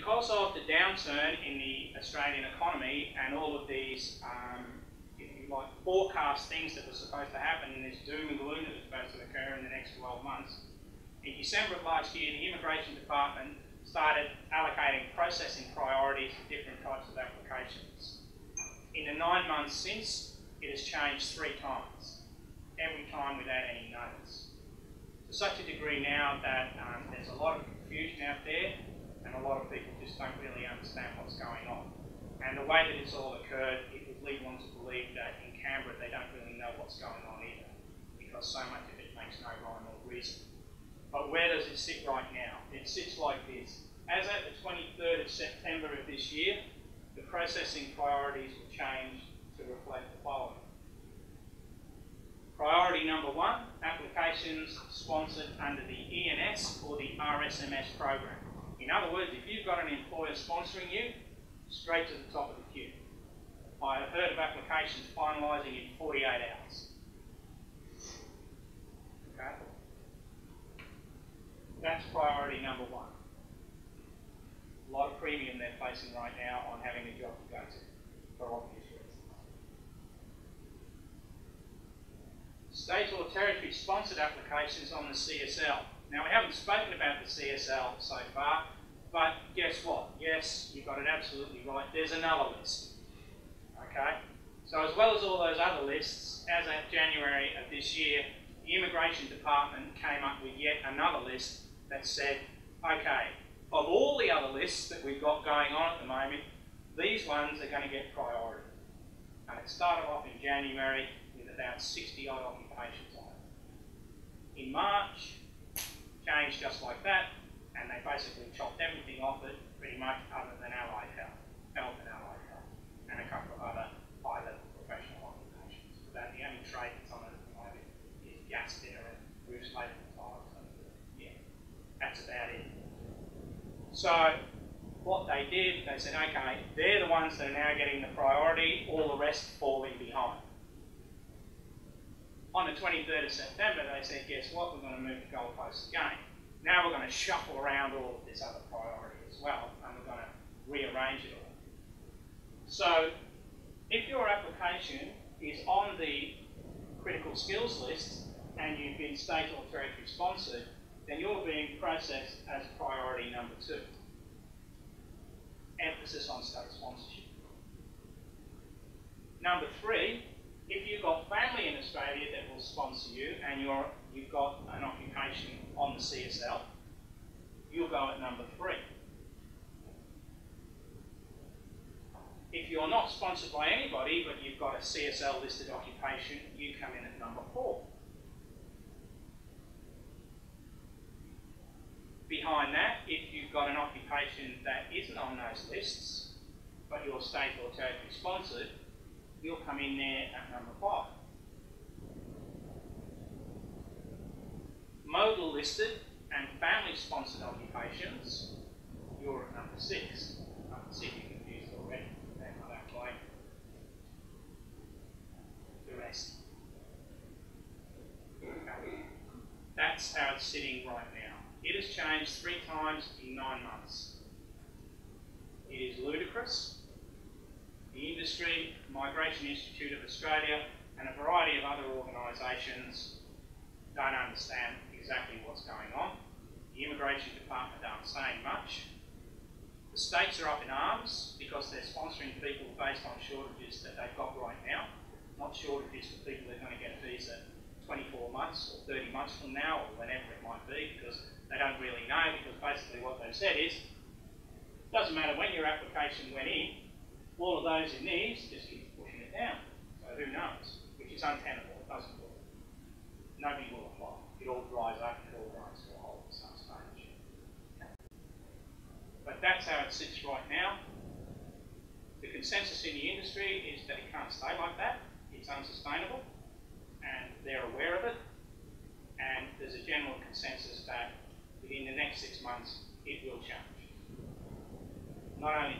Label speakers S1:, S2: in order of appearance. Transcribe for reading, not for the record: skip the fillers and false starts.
S1: because of the downturn in the Australian economy and all of these like forecast things that were supposed to happen in this doom and gloom that was supposed to occur in the next 12 months, in December of last year, the Immigration Department started allocating processing priorities for different types of applications. In the 9 months since, it has changed 3 times, every time without any notice. To such a degree now that there's a lot of confusion out there, and a lot of people just don't really understand what's going on. And the way that it's all occurred, it would lead one to believe that in Canberra they don't really know what's going on either, because so much of it makes no rhyme or reason. But where does it sit right now? It sits like this. As at the 23rd of September of this year, the processing priorities will change to reflect the following. Priority number 1, applications sponsored under the ENS or the RSMS program. In other words, if you've got an employer sponsoring you, straight to the top of the queue. I have heard of applications finalising in 48 hours. Okay? That's priority number 1. A lot of premium they're facing right now on having a job to go to, for obvious reasons. State or territory sponsored applications on the CSL. Now, we haven't spoken about the CSL so far, but guess what? Yes, you got it absolutely right. There's another list. Okay? So as well as all those other lists, as at January of this year, the Immigration Department came up with yet another list that said, okay, of all the other lists that we've got going on at the moment, these ones are going to get priority. And it started off in January with about 60 odd occupations on it. In March, changed just like that, and they basically chopped everything off it pretty much other than allied health and allied health, and a couple of other high-level professional occupations. But the only trade that's on it at the moment is gas fitter and roof slating and tiles. Yeah, that's about it. So what they did, they said, okay, they're the ones that are now getting the priority, all the rest falling behind. On the 23rd of September, they said, guess what, we're going to move the goalposts again. Now we're going to shuffle around all of this other priority as well, and we're going to rearrange it all. So, if your application is on the critical skills list, and you've been state or territory sponsored, then you're being processed as priority number 2. Emphasis on state sponsorship. Number 3, if you've got family in Australia that will sponsor you and you've got an occupation on the CSL, you'll go at number 3. If you're not sponsored by anybody but you've got a CSL listed occupation, you come in at number 4. Behind that, if you've got an occupation that isn't on those lists, but you're state or territory sponsored, you'll come in there at number 5. Modal listed and family sponsored occupations, you're at number 6. I can see you're confused already. I don't blame the rest. Okay. That's how it's sitting right now. It has changed 3 times in 9 months. It is ludicrous. The industry, Migration Institute of Australia, and a variety of other organisations don't understand exactly what's going on. The Immigration Department aren't saying much. The states are up in arms because they're sponsoring people based on shortages that they've got right now, not shortages for people that are going to get a visa 24 months or 30 months from now or whenever it might be, because they don't really know, because basically what they've said is, it doesn't matter when your application went in, all of those in these just keep pushing it down. So who knows? Which is untenable. It doesn't work. Nobody will apply. It all dries up. It all dries to a hole at some stage. But that's how it sits right now. The consensus in the industry is that it can't stay like that. It's unsustainable, and they're aware of it. And there's a general consensus that within the next 6 months, it will change. Not only